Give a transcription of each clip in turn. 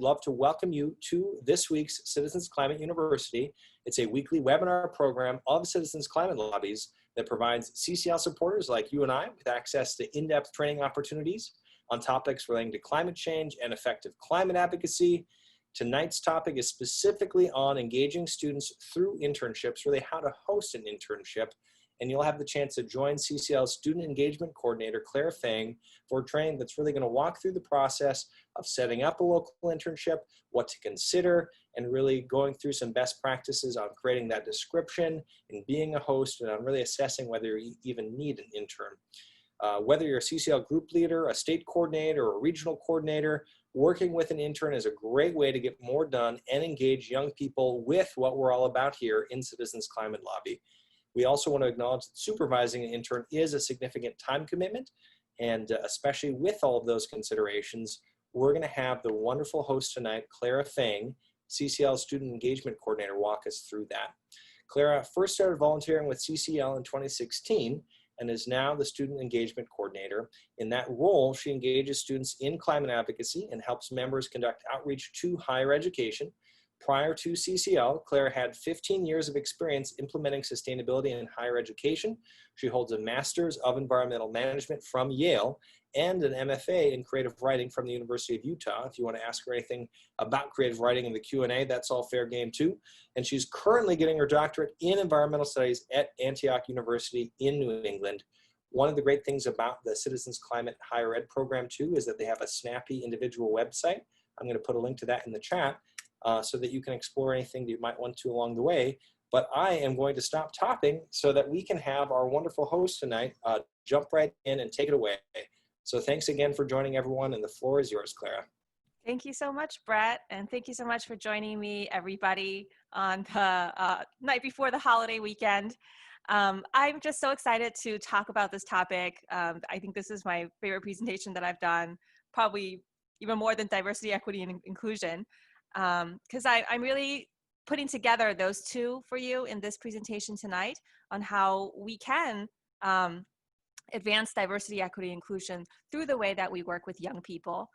love to welcome you to this week's Citizens Climate University. It's a weekly webinar program of Citizens Climate Lobbies that provides CCL supporters like you and I with access to in-depth training opportunities on topics relating to climate change and effective climate advocacy. Tonight's topic is specifically on engaging students through internships, really how to host an internship. And you'll have the chance to join CCL Student Engagement Coordinator, Clara Fang, for training that's really going to walk through the process of setting up a local internship, what to consider, and really going through some best practices on creating that description and being a host, and on really assessing whether you even need an intern. Whether you're a CCL group leader, a state coordinator, or a regional coordinator, working with an intern is a great way to get more done and engage young people with what we're all about here in Citizens Climate Lobby. We also want to acknowledge that supervising an intern is a significant time commitment, and especially with all of those considerations, we're going to have the wonderful host tonight, Clara Fang, CCL Student Engagement Coordinator, walk us through that. Clara first started volunteering with CCL in 2016 and is now the Student Engagement Coordinator. In that role, she engages students in climate advocacy and helps members conduct outreach to higher education. Prior to CCL, Clara had 15 years of experience implementing sustainability in higher education. She holds a Master's of Environmental Management from Yale and an MFA in Creative Writing from the University of Utah. If you want to ask her anything about creative writing in the Q&A, that's all fair game too. And she's currently getting her doctorate in environmental studies at Antioch University in New England. One of the great things about the Citizens Climate Higher Ed program too is that they have a snappy individual website. I'm going to put a link to that in the chat. So that you can explore anything that you might want to along the way. But I am going to stop talking so that we can have our wonderful host tonight jump right in and take it away. So thanks again for joining everyone, and the floor is yours, Clara. Thank you so much, Brett, and thank you so much for joining me, everybody, on the night before the holiday weekend. I'm just so excited to talk about this topic. I think this is my favorite presentation that I've done, probably even more than diversity, equity, and inclusion. Because I'm really putting together those two for you in this presentation tonight on how we can advance diversity, equity, inclusion through the way that we work with young people.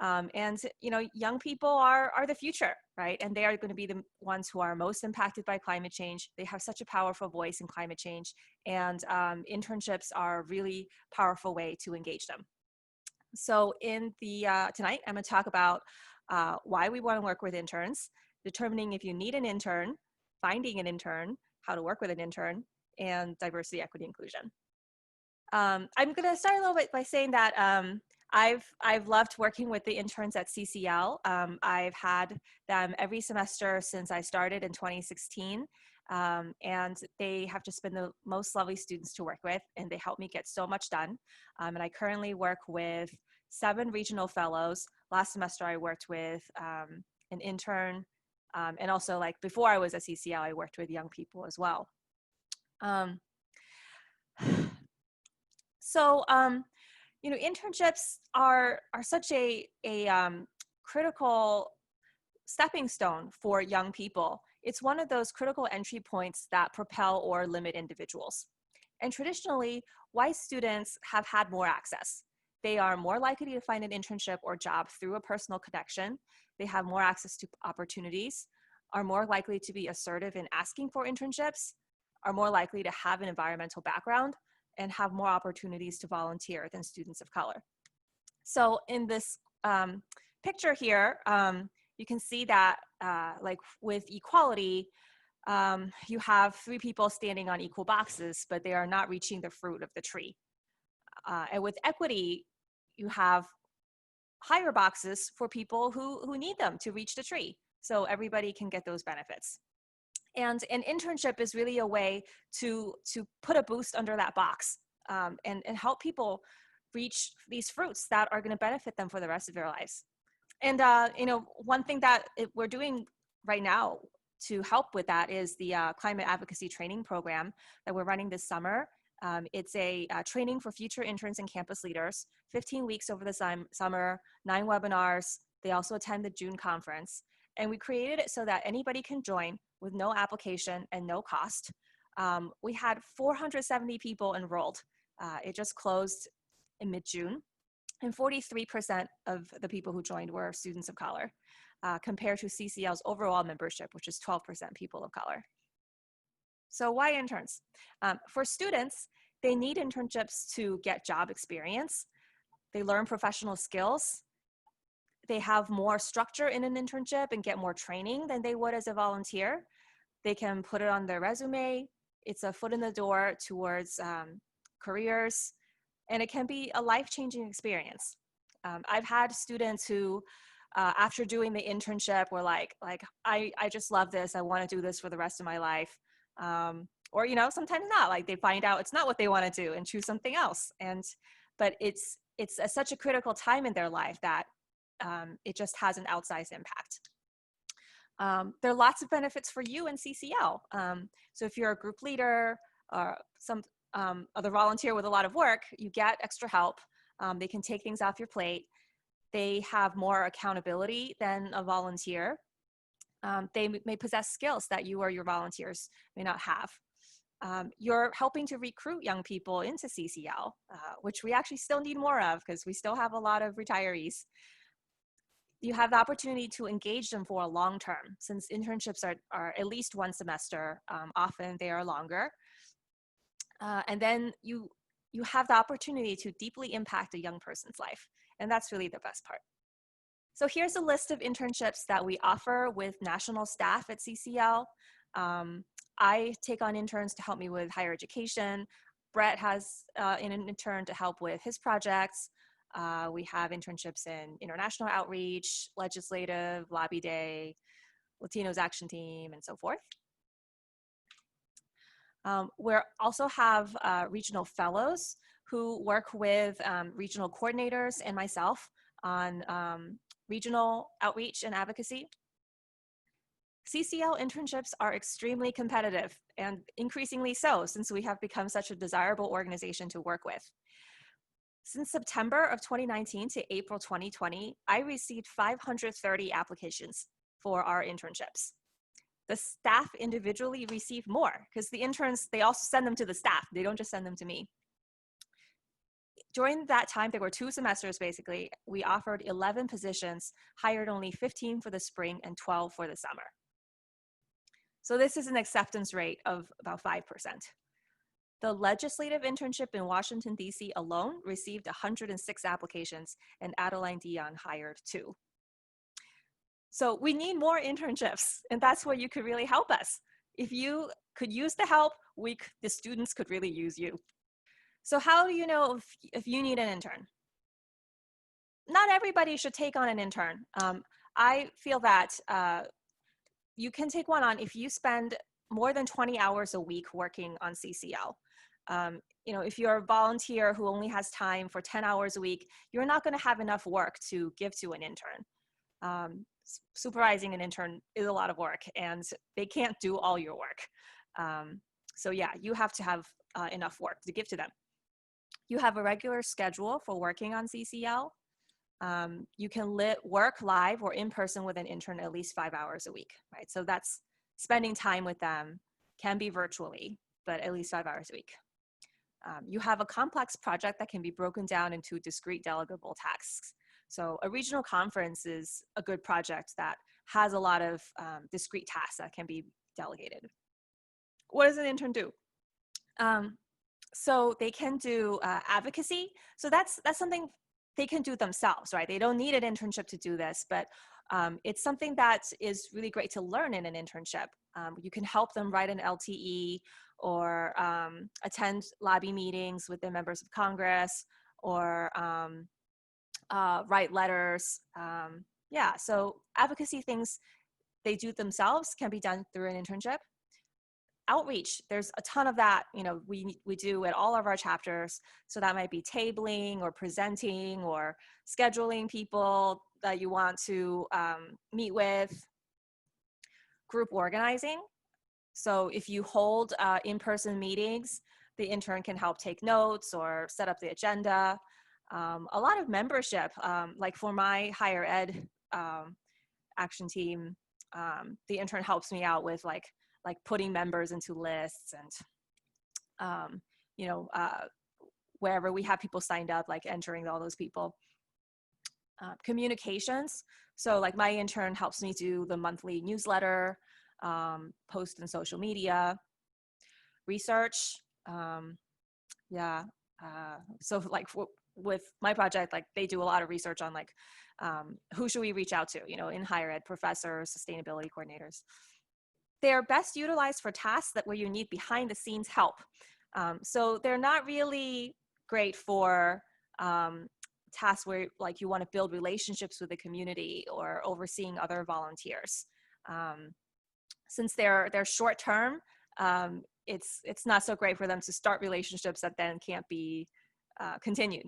And you know, young people are the future, right? And they are going to be the ones who are most impacted by climate change. They have such a powerful voice in climate change, and internships are a really powerful way to engage them. So in the tonight, I'm going to talk about why we want to work with interns, determining if you need an intern, finding an intern, how to work with an intern, and diversity, equity, inclusion. I'm going to start a little bit by saying that I've loved working with the interns at CCL. I've had them every semester since I started in 2016, and they have just been the most lovely students to work with, and they help me get so much done. And I currently work with 7 regional fellows. Last semester I worked with an intern, and also, like, before I was at CCL, I worked with young people as well. You know, internships are such a critical stepping stone for young people. It's one of those critical entry points that propel or limit individuals. And traditionally, white students have had more access. They are more likely to find an internship or job through a personal connection. They have more access to opportunities, are more likely to be assertive in asking for internships, are more likely to have an environmental background, and have more opportunities to volunteer than students of color. So in this picture here, you can see that like with equality, you have 3 people standing on equal boxes, but they are not reaching the fruit of the tree. And with equity, you have higher boxes for people who need them to reach the tree, so everybody can get those benefits. And an internship is really a way to put a boost under that box and help people reach these fruits that are going to benefit them for the rest of their lives. And you know, one thing that we're doing right now to help with that is the climate advocacy training program that we're running this summer. It's a training for future interns and campus leaders, 15 weeks over the summer, 9 webinars. They also attend the June conference. And we created it so that anybody can join with no application and no cost. We had 470 people enrolled. It just closed in mid-June, and 43% of the people who joined were students of color. compared to CCL's overall membership, which is 12% people of color. So why interns? For students, they need internships to get job experience. They learn professional skills. They have more structure in an internship and get more training than they would as a volunteer. They can put it on their resume. It's a foot in the door towards careers, and it can be a life-changing experience. I've had students who, after doing the internship, were like I just love this. I want to do this for the rest of my life. Or, you know, sometimes not. Like they find out it's not what they want to do and choose something else. But it's such a critical time in their life that it just has an outsized impact. There are lots of benefits for you in CCL. So if you're a group leader or some other volunteer with a lot of work, you get extra help. They can take things off your plate. They have more accountability than a volunteer. They may possess skills that you or your volunteers may not have. You're helping to recruit young people into CCL, which we actually still need more of because we still have a lot of retirees. You have the opportunity to engage them for a long term, since internships are at least one semester. Often they are longer. And then you have the opportunity to deeply impact a young person's life. And that's really the best part. So here's a list of internships that we offer with national staff at CCL. I take on interns to help me with higher education. Brett has an intern to help with his projects. We have internships in international outreach, legislative, lobby day, Latinos Action Team, and so forth. We also have regional fellows who work with regional coordinators and myself on regional outreach and advocacy. CCL internships are extremely competitive and increasingly so since we have become such a desirable organization to work with. Since September of 2019 to April 2020, I received 530 applications for our internships. The staff individually receive more because the interns, they also send them to the staff. They don't just send them to me. During that time, there were 2 semesters basically. We offered 11 positions, hired only 15 for the spring and 12 for the summer. So this is an acceptance rate of about 5%. The legislative internship in Washington, D.C. alone received 106 applications, and Adeline Dion hired 2. So we need more internships, and that's where you could really help us. If you could use the help, the students could really use you. So how do you know if you need an intern? Not everybody should take on an intern. I feel that you can take one on if you spend more than 20 hours a week working on CCL. You know, if you're a volunteer who only has time for 10 hours a week, you're not going to have enough work to give to an intern. Supervising an intern is a lot of work, and they can't do all your work. So yeah, you have to have enough work to give to them. You have a regular schedule for working on CCL. You can work live or in person with an intern at least 5 hours a week, right? So that's spending time with them, can be virtually, but at least 5 hours a week. You have a complex project that can be broken down into discrete delegable tasks. So a regional conference is a good project that has a lot of discrete tasks that can be delegated. What does an intern do? So they can do advocacy. So that's something they can do themselves, right? They don't need an internship to do this, but it's something that is really great to learn in an internship. You can help them write an LTE or attend lobby meetings with the members of Congress or write letters. Yeah, so advocacy things they do themselves can be done through an internship. Outreach, there's a ton of that, you know, we do at all of our chapters. So that might be tabling or presenting or scheduling people that you want to meet with. Group organizing. So if you hold in-person meetings, the intern can help take notes or set up the agenda. A lot of membership, like for my higher ed action team, the intern helps me out with like putting members into lists and, you know, wherever we have people signed up, like entering all those people. Communications. So like my intern helps me do the monthly newsletter, post on social media, research. Yeah. So like with my project, like they do a lot of research on like who should we reach out to, in higher ed, professors, sustainability coordinators. They are best utilized for tasks that where you need behind the scenes help. So they're not really great for tasks where like you want to build relationships with the community or overseeing other volunteers. Since they're short term, it's not so great for them to start relationships that then can't be continued.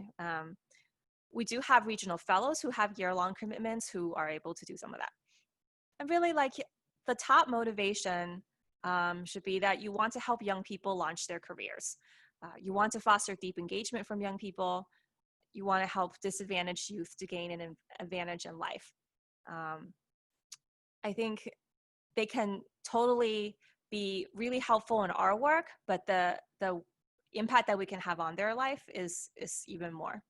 We do have regional fellows who have year-long commitments who are able to do some of that. And really, like, the top motivation should be that you want to help young people launch their careers. You want to foster deep engagement from young people. You want to help disadvantaged youth to gain an advantage in life. I think they can totally be really helpful in our work, but the impact that we can have on their life is even more.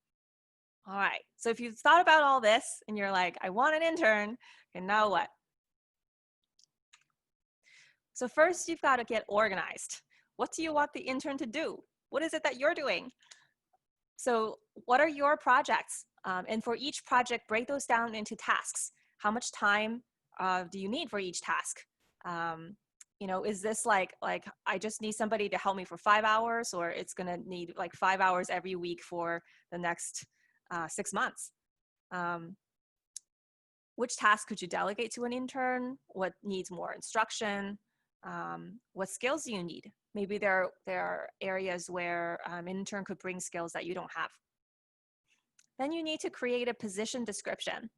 All right, so if you've thought about all this and you're like, I want an intern, and now what? So first, you've got to get organized. What do you want the intern to do? What is it that you're doing? So what are your projects? And for each project, break those down into tasks. How much time do you need for each task? Is this like I just need somebody to help me for 5 hours, or it's gonna need like 5 hours every week for the next 6 months? Which task could you delegate to an intern? What needs more instruction? What skills do you need? Maybe there are areas where an intern could bring skills that you don't have. Then you need to create a position description.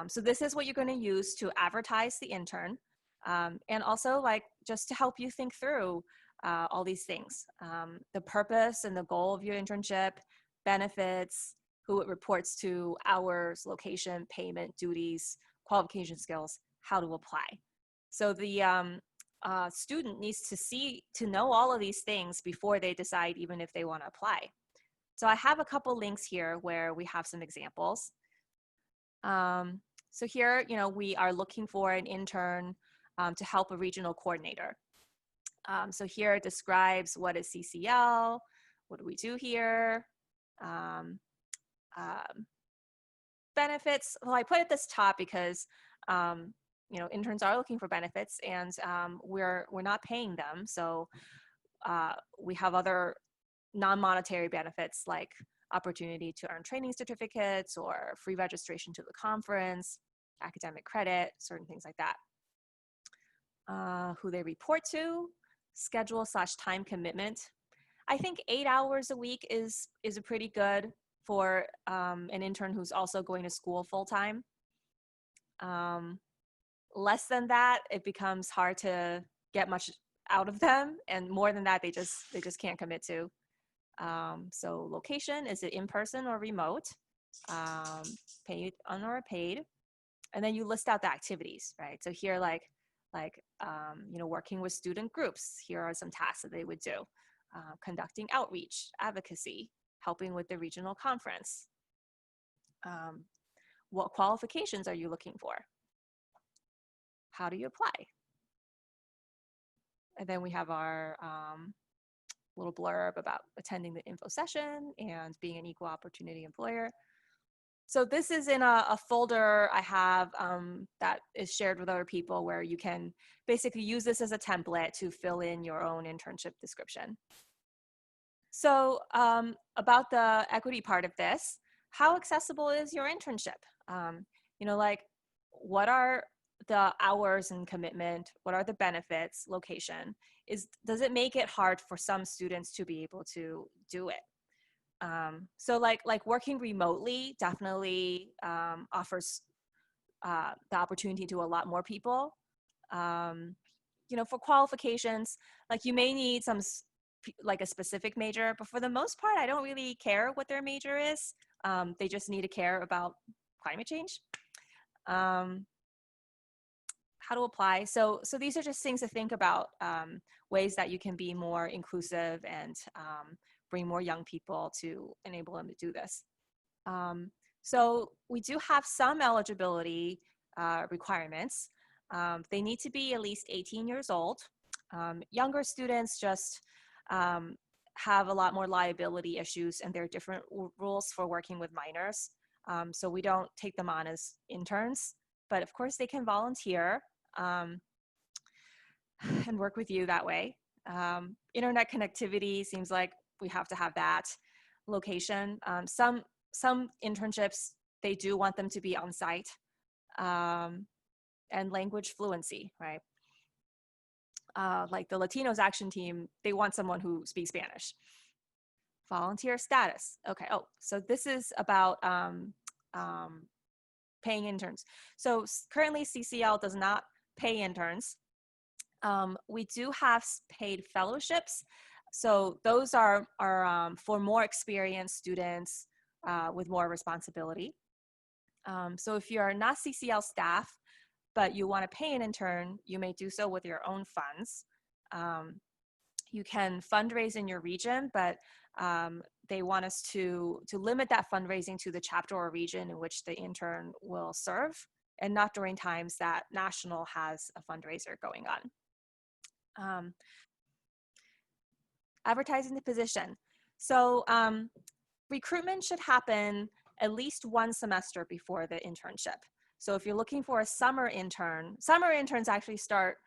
So this is what you're going to use to advertise the intern, and also like just to help you think through all these things. The purpose and the goal of your internship, benefits, who it reports to, hours, location, payment, duties, qualification skills, how to apply. So the student needs to know all of these things before they decide even if they want to apply. So I have a couple links here where we have some examples. So here, we are looking for an intern to help a regional coordinator. So here it describes what is CCL, what do we do here, benefits. Well, I put at this top because interns are looking for benefits, and we're not paying them. So we have other non-monetary benefits like opportunity to earn training certificates or free registration to the conference, academic credit, certain things like that. Who they report to, schedule/time commitment. I think 8 hours a week is a pretty good for an intern who's also going to school full-time. Less than that, it becomes hard to get much out of them, and more than that, they just can't commit to. So location, is it in person or remote? Paid, unpaid, and then you list out the activities, right? So here, working with student groups, here are some tasks that they would do. Conducting outreach, advocacy, helping with the regional conference. What qualifications are you looking for? How do you apply? And then we have our little blurb about attending the info session and being an equal opportunity employer. So this is in a folder I have that is shared with other people, where you can basically use this as a template to fill in your own internship description. So about the equity part of this, how accessible is your internship? What are the hours and commitment? What are the benefits, location? Does it make it hard for some students to be able to do it? So working remotely definitely offers the opportunity to a lot more people. For qualifications, you may need a specific major, but for the most part, I don't really care what their major is. They just need to care about climate change. How to apply. So these are just things to think about, ways that you can be more inclusive and bring more young people to enable them to do this. So we do have some eligibility requirements. They need to be at least 18 years old. Younger students just have a lot more liability issues, and there are different rules for working with minors. So we don't take them on as interns, but of course they can volunteer and work with you that way. Internet connectivity seems like we have to have that. Location. Some internships, they do want them to be on site. And language fluency, right? Like the Latinos Action Team, they want someone who speaks Spanish. Volunteer status. Okay. Oh, so this is about paying interns. So currently CCL does not pay interns. We do have paid fellowships. So those are for more experienced students with more responsibility. So if you're not CCL staff, but you want to pay an intern, you may do so with your own funds. You can fundraise in your region, but they want us to limit that fundraising to the chapter or region in which the intern will serve, and not during times that national has a fundraiser going on. Advertising the position. So recruitment should happen at least one semester before the internship. So if you're looking for a summer intern, summer interns actually start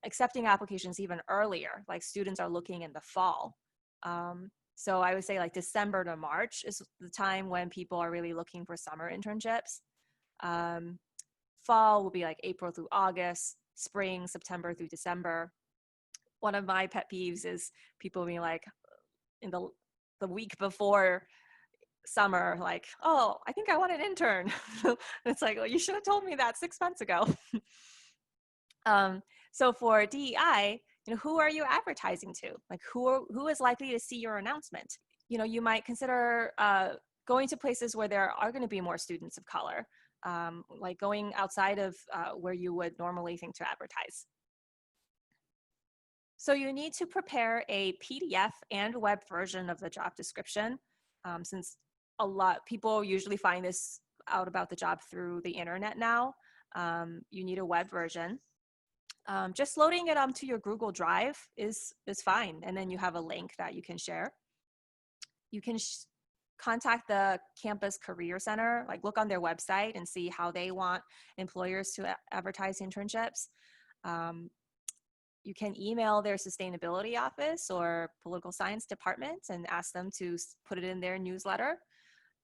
accepting applications even earlier, like students are looking in the fall. So I would say like December to March is the time when people are really looking for summer internships. Fall will be like April through August, spring, September through December. One of my pet peeves is people being like in the week before summer, like, oh, I think I want an intern. It's like, well, you should have told me that 6 months ago. So for DEI, who are you advertising to? Like, who is likely to see your announcement? You might consider going to places where there are going to be more students of color, like going outside of where you would normally think to advertise. So you need to prepare a PDF and web version of the job description, since a lot people usually find this out about the job through the internet now. You need a web version. Just loading it onto your Google Drive is fine, and then you have a link that you can share. You can contact the campus career center, like look on their website and see how they want employers to advertise internships. You can email their sustainability office or political science department and ask them to put it in their newsletter.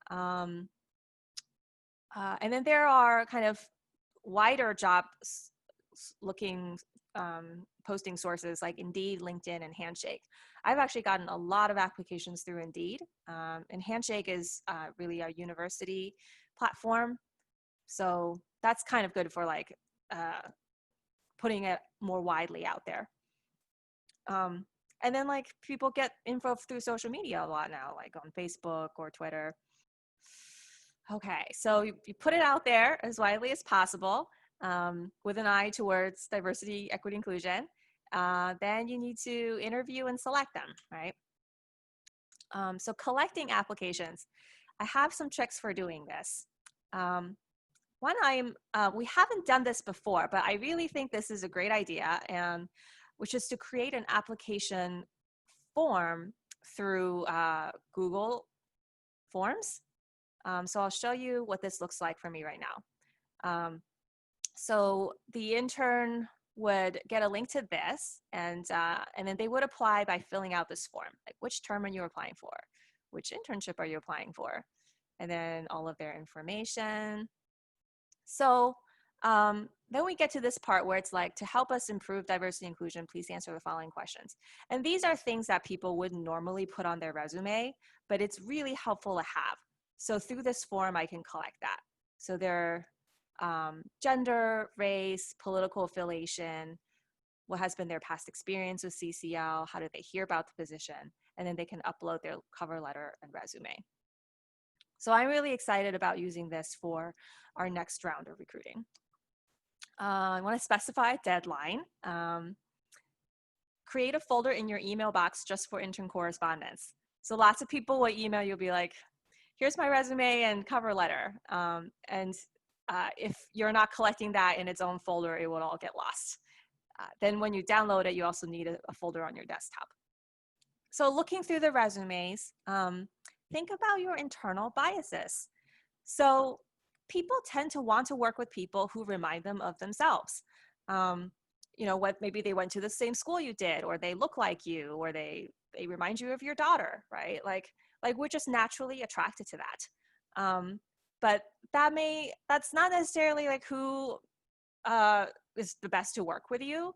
And then there are kind of wider job looking posting sources like Indeed, LinkedIn, and Handshake. I've actually gotten a lot of applications through Indeed, and Handshake is really a university platform. So that's kind of good for like putting it more widely out there. And then like people get info through social media a lot now, like on Facebook or Twitter. Okay, so you put it out there as widely as possible with an eye towards diversity, equity, inclusion. Then you need to interview and select them, right? So collecting applications. I have some tricks for doing this. One, we haven't done this before, but I really think this is a great idea, and which is to create an application form through Google Forms. So I'll show you what this looks like for me right now. So the intern would get a link to this, and then they would apply by filling out this form, like which term are you applying for, which internship are you applying for, and then all of their information. So then we get to this part where it's like, to help us improve diversity and inclusion, please answer the following questions. And these are things that people wouldn't normally put on their resume, but it's really helpful to have. So through this form, I can collect that. So their gender, race, political affiliation, what has been their past experience with CCL, how did they hear about the position, and then they can upload their cover letter and resume. So I'm really excited about using this for our next round of recruiting. I want to specify a deadline. Create a folder in your email box just for intern correspondence. So lots of people will email you'll be like, here's my resume and cover letter. If you're not collecting that in its own folder, it will all get lost. Then when you download it, you also need a folder on your desktop. So looking through the resumes, think about your internal biases. So people tend to want to work with people who remind them of themselves. What maybe they went to the same school you did, or they look like you, or they remind you of your daughter, right? Like we're just naturally attracted to that. But that's not necessarily like who is the best to work with you,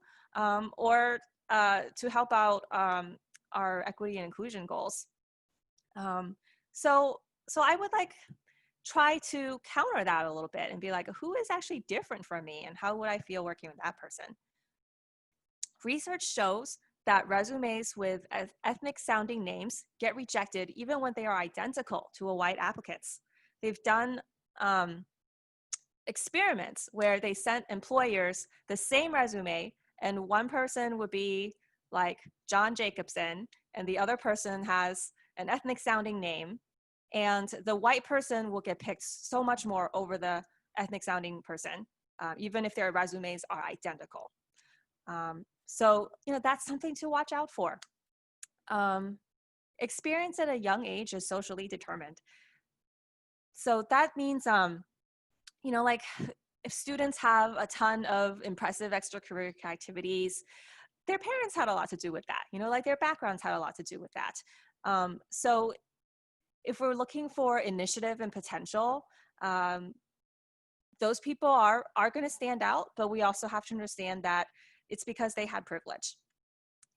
or to help out our equity and inclusion goals. So I would try to counter that a little bit and be like, who is actually different from me, and how would I feel working with that person? Research shows that resumes with ethnic sounding names get rejected even when they are identical to a white applicant's. They've done experiments where they sent employers the same resume, and one person would be like John Jacobson and the other person has an ethnic sounding name, and the white person will get picked so much more over the ethnic sounding person, even if their resumes are identical. So that's something to watch out for. Experience at a young age is socially determined. So that means if students have a ton of impressive extracurricular activities, their parents had a lot to do with that, their backgrounds had a lot to do with that. So if we're looking for initiative and potential, those people are going to stand out, but we also have to understand that it's because they had privilege.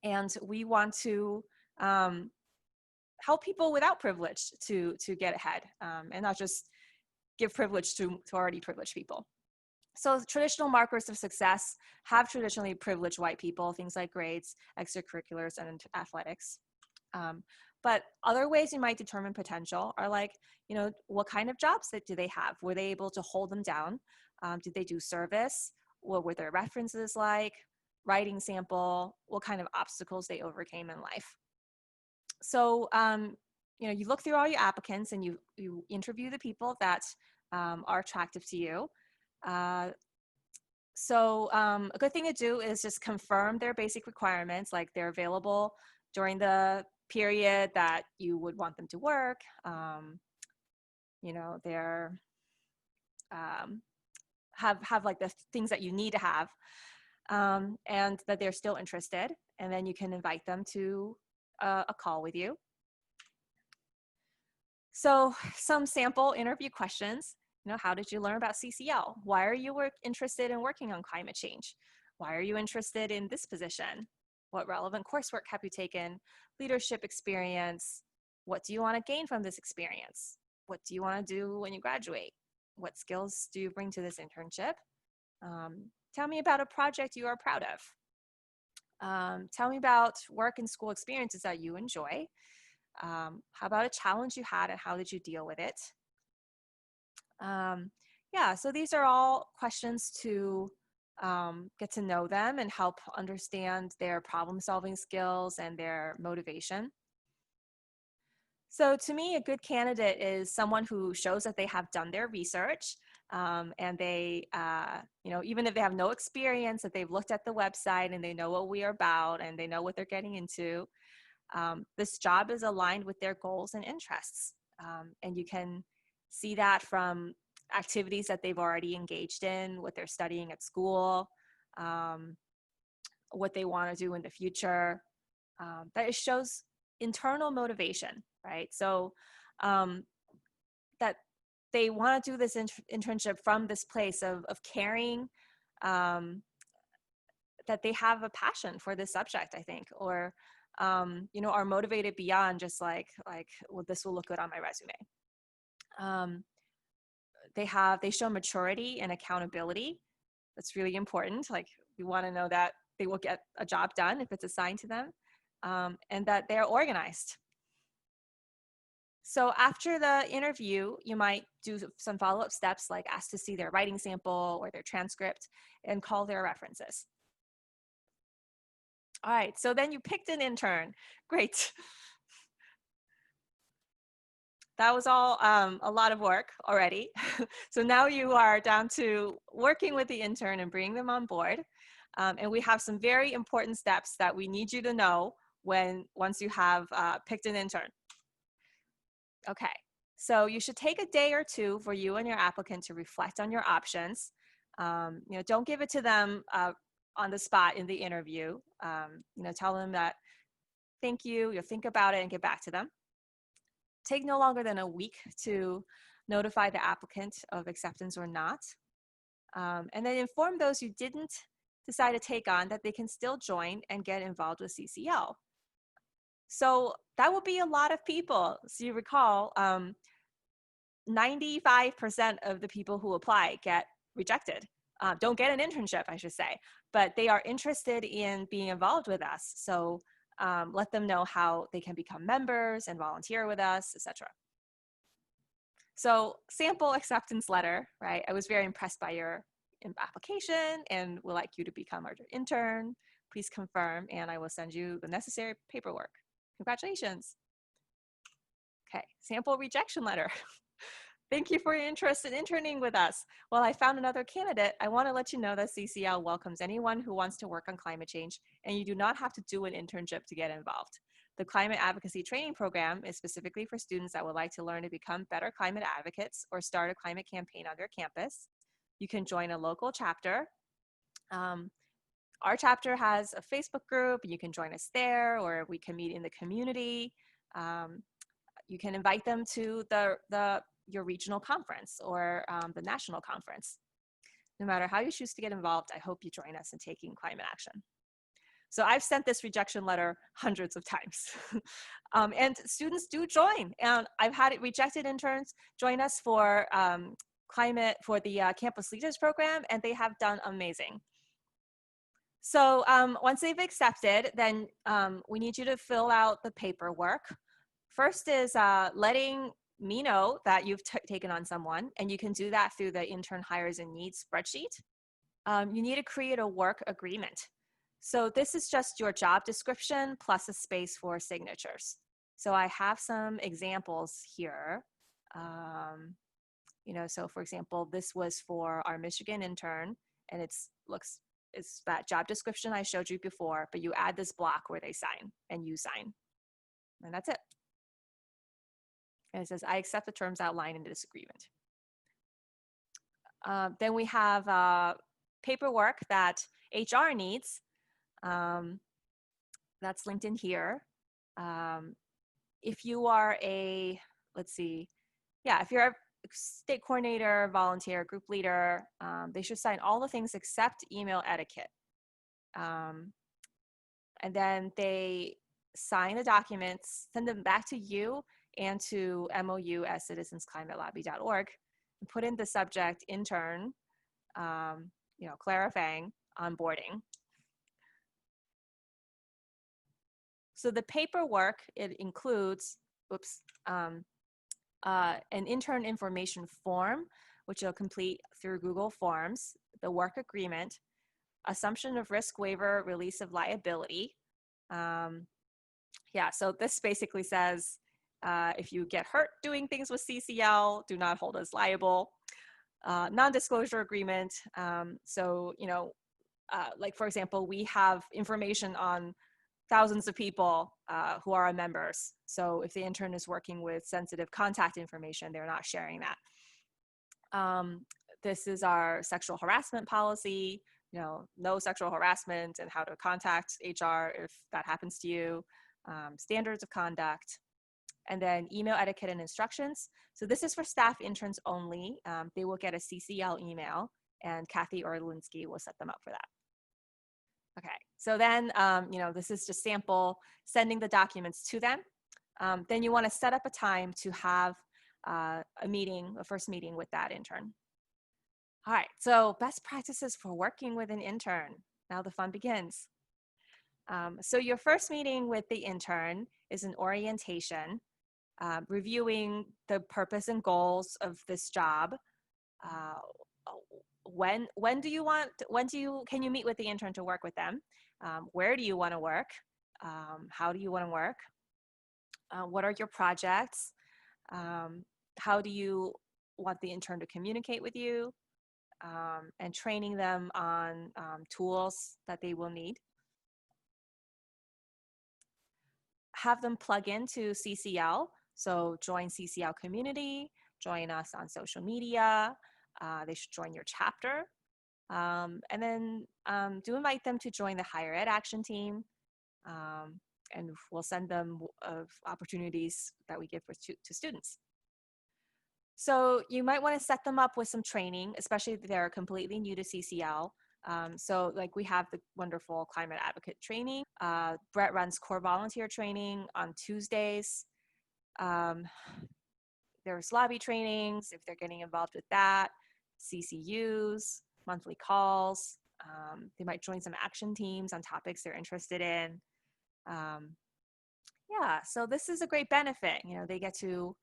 And we want to help people without privilege to get ahead, and not just give privilege to already privileged people. So traditional markers of success have traditionally privileged white people, things like grades, extracurriculars, and athletics. But other ways you might determine potential are what kind of jobs do they have? Were they able to hold them down? Did they do service? What were their references like? Writing sample? What kind of obstacles they overcame in life? So, you look through all your applicants and you interview the people that are attractive to you. So a good thing to do is just confirm their basic requirements, like they're available during the period that you would want them to work. They're have like the things that you need to have, and that they're still interested. And then you can invite them to a call with you. So some sample interview questions. How did you learn about CCL? Why are you interested in working on climate change? Why are you interested in this position? What relevant coursework have you taken? Leadership experience. What do you want to gain from this experience? What do you want to do when you graduate? What skills do you bring to this internship? Tell me about a project you are proud of. Tell me about work and school experiences that you enjoy. How about a challenge you had and how did you deal with it? So these are all questions to get to know them and help understand their problem-solving skills and their motivation. So to me, a good candidate is someone who shows that they have done their research, and they, even if they have no experience, that they've looked at the website and they know what we are about and they know what they're getting into. This job is aligned with their goals and interests, and you can see that from activities that they've already engaged in, what they're studying at school, what they want to do in the future. That it shows internal motivation, right? So that they want to do this internship from this place of caring, that they have a passion for this subject, I think, or are motivated beyond just like, well, this will look good on my resume. They show maturity and accountability. That's really important. Like, we want to know that they will get a job done if it's assigned to them, and that they're organized. So after the interview, you might do some follow-up steps, like ask to see their writing sample or their transcript and call their references. All right, so then you picked an intern. Great. that was all a lot of work already. So now you are down to working with the intern and bringing them on board. And we have some very important steps that we need you to know once you have picked an intern. Okay, so you should take a day or two for you and your applicant to reflect on your options. Don't give it to them on the spot in the interview. Tell them that thank you, you'll think about it and get back to them. Take no longer than a week to notify the applicant of acceptance or not. And then inform those you didn't decide to take on that they can still join and get involved with CCL. So that would be a lot of people. So you recall, 95% of the people who apply get rejected. Don't get an internship, I should say, but they are interested in being involved with us. So let them know how they can become members and volunteer with us, etc. So sample acceptance letter, right? I was very impressed by your application and would like you to become our intern. Please confirm and I will send you the necessary paperwork. Congratulations. Okay, sample rejection letter. Thank you for your interest in interning with us. While I found another candidate, I want to let you know that CCL welcomes anyone who wants to work on climate change, and you do not have to do an internship to get involved. The Climate Advocacy Training Program is specifically for students that would like to learn to become better climate advocates or start a climate campaign on their campus. You can join a local chapter. Our chapter has a Facebook group, and you can join us there, or we can meet in the community. You can invite them to your regional conference or the national conference. No matter how you choose to get involved, I hope you join us in taking climate action. So I've sent this rejection letter hundreds of times. And students do join. And I've had rejected interns join us for the Campus Leaders Program, and they have done amazing. So once they've accepted, then we need you to fill out the paperwork. First is letting me know that you've taken on someone, and you can do that through the intern hires and needs spreadsheet. You need to create a work agreement. So this is just your job description plus a space for signatures. So I have some examples here. So for example, this was for our Michigan intern, and it's that job description I showed you before, but you add this block where they sign and you sign, and that's it. And it says, I accept the terms outlined in this agreement. Then we have paperwork that HR needs. That's linked in here. If you are if you're a state coordinator, volunteer, group leader, they should sign all the things except email etiquette. And then they sign the documents, send them back to you and to mou@citizensclimatelobby.org, and put in the subject intern, Clara Fang, onboarding. So the paperwork, it includes, an intern information form, which you'll complete through Google Forms, the work agreement, assumption of risk waiver, release of liability. So this basically says, if you get hurt doing things with CCL, do not hold us liable. Non-disclosure agreement. Like for example, we have information on thousands of people who are our members. So if the intern is working with sensitive contact information, they're not sharing that. This is our sexual harassment policy, no sexual harassment and how to contact HR if that happens to you, standards of conduct, and then email etiquette and instructions. So this is for staff interns only. They will get a CCL email, and Kathy Orlinsky will set them up for that. Okay, so then, this is just sample sending the documents to them. Then you want to set up a time to have a first meeting with that intern. All right, so best practices for working with an intern. Now the fun begins. So your first meeting with the intern is an orientation, reviewing the purpose and goals of this job. Can you meet with the intern to work with them? Where do you want to work? How do you want to work? What are your projects? How do you want the intern to communicate with you? And training them on tools that they will need. Have them plug into CCL. So join CCL community, join us on social media. They should join your chapter. And then do invite them to join the higher ed action team. And we'll send them opportunities that we give to students. So you might want to set them up with some training, especially if they're completely new to CCL. So like we have the wonderful climate advocate training. Brett runs core volunteer training on Tuesdays. There's lobby trainings if they're getting involved with that, CCUs, monthly calls. They might join some action teams on topics they're interested in. Yeah, so this is a great benefit. You know, they get to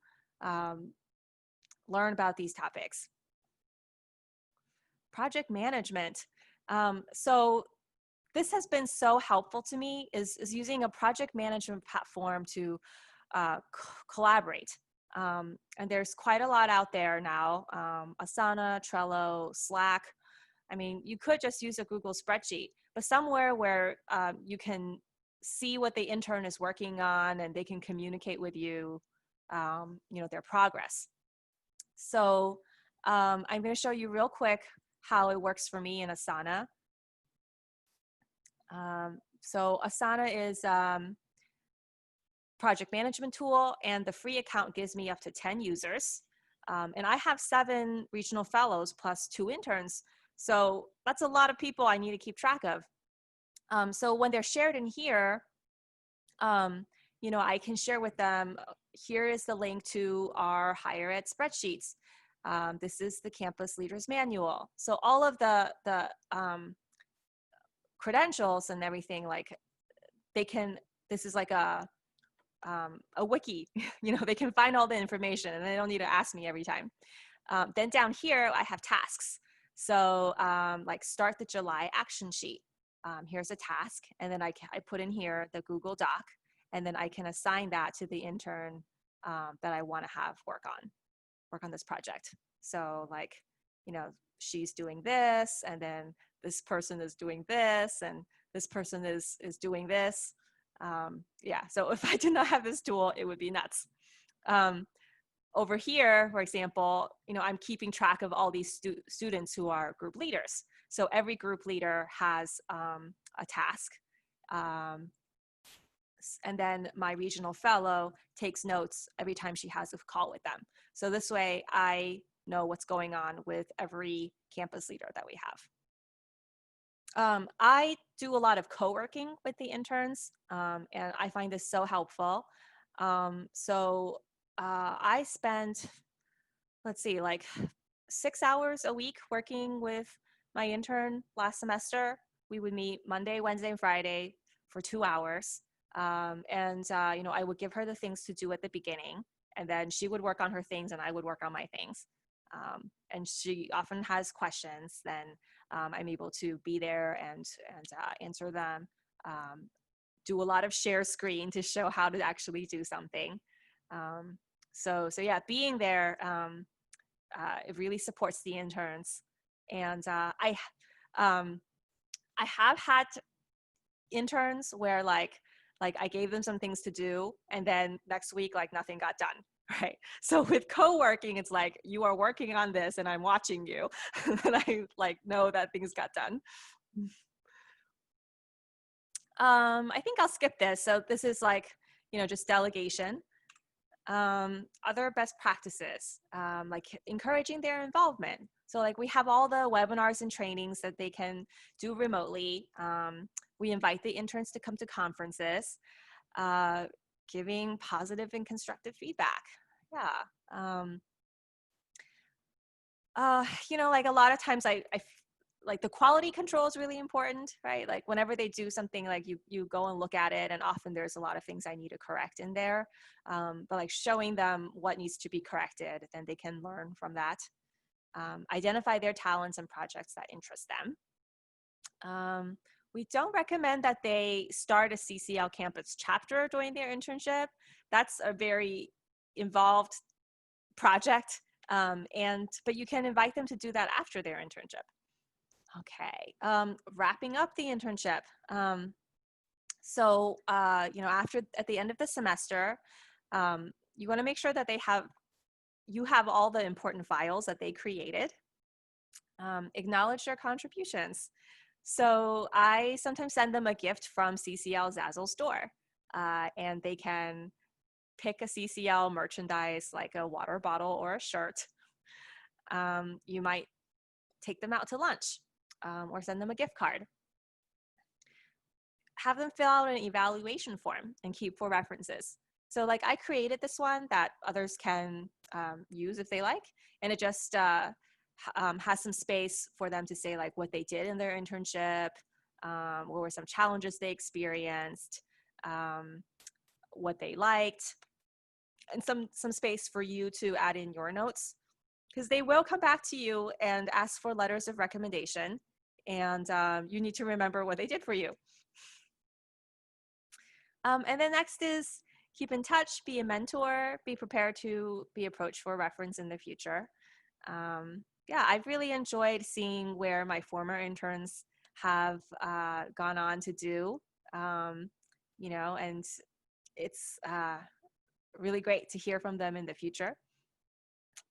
learn about these topics. Project management. So this has been so helpful to me is using a project management platform to collaborate. And there's quite a lot out there now. Asana, Trello, Slack. I mean, you could just use a Google spreadsheet, but somewhere where you can see what the intern is working on and they can communicate with you, you know, their progress. So I'm going to show you real quick how it works for me in Asana. So Asana is project management tool, and the free account gives me up to 10 users. And I have 7 regional fellows plus 2 interns. So that's a lot of people I need to keep track of. So when they're shared in here, you know, I can share with them, here is the link to our higher ed spreadsheets. This is the campus leaders manual. So all of the credentials and everything, like they can, this is like a wiki, you know, they can find all the information and they don't need to ask me every time. Then down here, I have tasks. So like start the July action sheet. Here's a task. And then I put in here the Google Doc, and then I can assign that to the intern that I want to have work on this project. So like, you know, she's doing this, and then this person is doing this, and this person is doing this. Yeah, so if I did not have this tool, it would be nuts. Over here, for example, you know, I'm keeping track of all these students who are group leaders. So every group leader has a task. And then my regional fellow takes notes every time she has a call with them. So this way I know what's going on with every campus leader that we have. I do a lot of co-working with the interns, and I find this so helpful. I spend, let's see, like 6 hours a week working with my intern last semester. We would meet Monday, Wednesday, and Friday for 2 hours. You know, I would give her the things to do at the beginning, and then she would work on her things and I would work on my things. And she often has questions, then I'm able to be there and answer them. Do a lot of share screen to show how to actually do something. So yeah, being there, it really supports the interns. And I have had interns where like I gave them some things to do, and then next week, like nothing got done, right? So with co-working, it's like, you are working on this and I'm watching you, and I like know that things got done. I think I'll skip this. So this is like, you know, just delegation. Other best practices, like encouraging their involvement. So like we have all the webinars and trainings that they can do remotely. We invite the interns to come to conferences, giving positive and constructive feedback. Yeah. You know, like a lot of times I like the quality control is really important, right? Like whenever they do something, like you go and look at it, and often there's a lot of things I need to correct in there. But like showing them what needs to be corrected, then they can learn from that. Identify their talents and projects that interest them. We don't recommend that they start a CCL campus chapter during their internship. That's a very involved project. But you can invite them to do that after their internship. Okay, wrapping up the internship. At the end of the semester, you want to make sure that you have all the important files that they created. Acknowledge their contributions. So I sometimes send them a gift from CCL Zazzle store, and they can pick a CCL merchandise like a water bottle or a shirt. You might take them out to lunch, or send them a gift card. Have them fill out an evaluation form and keep for references. So like I created this one that others can use if they like, and it just has some space for them to say like what they did in their internship, what were some challenges they experienced, what they liked, and some space for you to add in your notes, because they will come back to you and ask for letters of recommendation, and you need to remember what they did for you. And then next is keep in touch, be a mentor, be prepared to be approached for reference in the future. I've really enjoyed seeing where my former interns have gone on to do, and it's really great to hear from them in the future.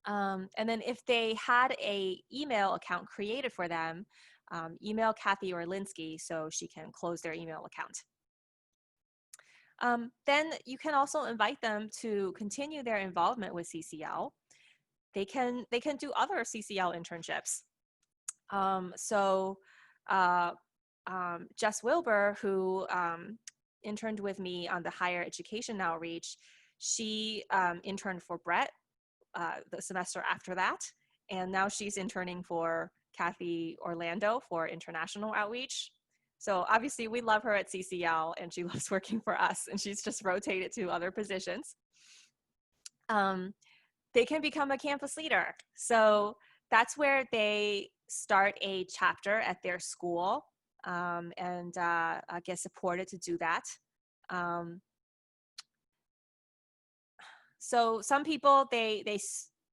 And then if they had a email account created for them, email Kathy Orlinsky so she can close their email account. Then you can also invite them to continue their involvement with CCL. They can do other CCL internships. Jess Wilbur, who interned with me on the higher education outreach, she interned for Brett the semester after that, and now she's interning for Kathy Orlando for international outreach. So obviously we love her at CCL and she loves working for us, and she's just rotated to other positions. They can become a campus leader. So that's where they start a chapter at their school, and get supported to do that. So some people, they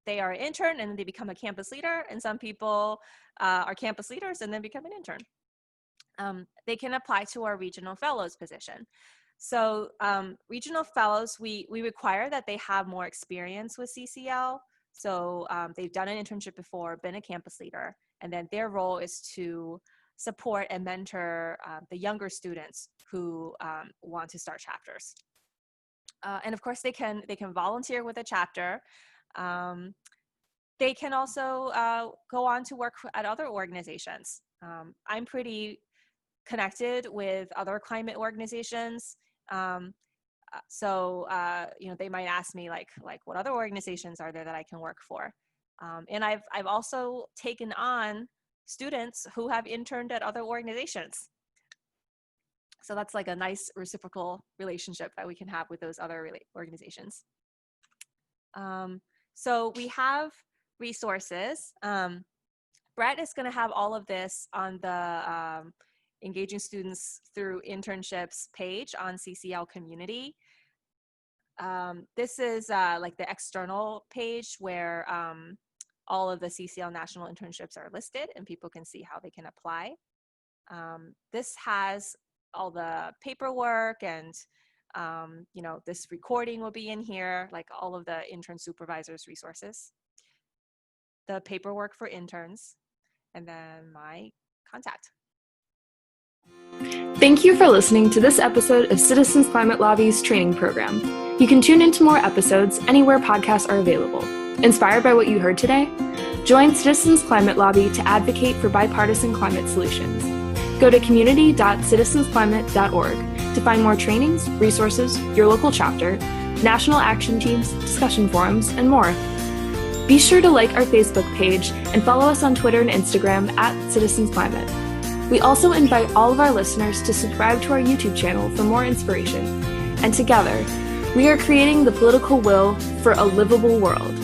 are an intern and then they become a campus leader, and some people are campus leaders and then become an intern. They can apply to our regional fellows position. So regional fellows, we require that they have more experience with CCL. So they've done an internship before, been a campus leader, and then their role is to support and mentor the younger students who want to start chapters. And of course, they can volunteer with a chapter. They can also go on to work at other organizations. I'm pretty connected with other climate organizations. They might ask me like what other organizations are there that I can work for? And I've also taken on students who have interned at other organizations. So that's like a nice reciprocal relationship that we can have with those other organizations. So we have resources. Brett is going to have all of this on the Engaging Students Through Internships page on CCL Community. This is like the external page where all of the CCL national internships are listed and people can see how they can apply. This has all the paperwork, and this recording will be in here, like all of the intern supervisors' resources, the paperwork for interns, and then my contact. Thank you for listening to this episode of Citizens Climate Lobby's training program. You can tune into more episodes anywhere podcasts are available. Inspired by what you heard today? Join Citizens Climate Lobby to advocate for bipartisan climate solutions. Go to community.citizensclimate.org to find more trainings, resources, your local chapter, national action teams, discussion forums, and more. Be sure to like our Facebook page and follow us on Twitter and Instagram @CitizensClimate. We also invite all of our listeners to subscribe to our YouTube channel for more inspiration. And together, we are creating the political will for a livable world.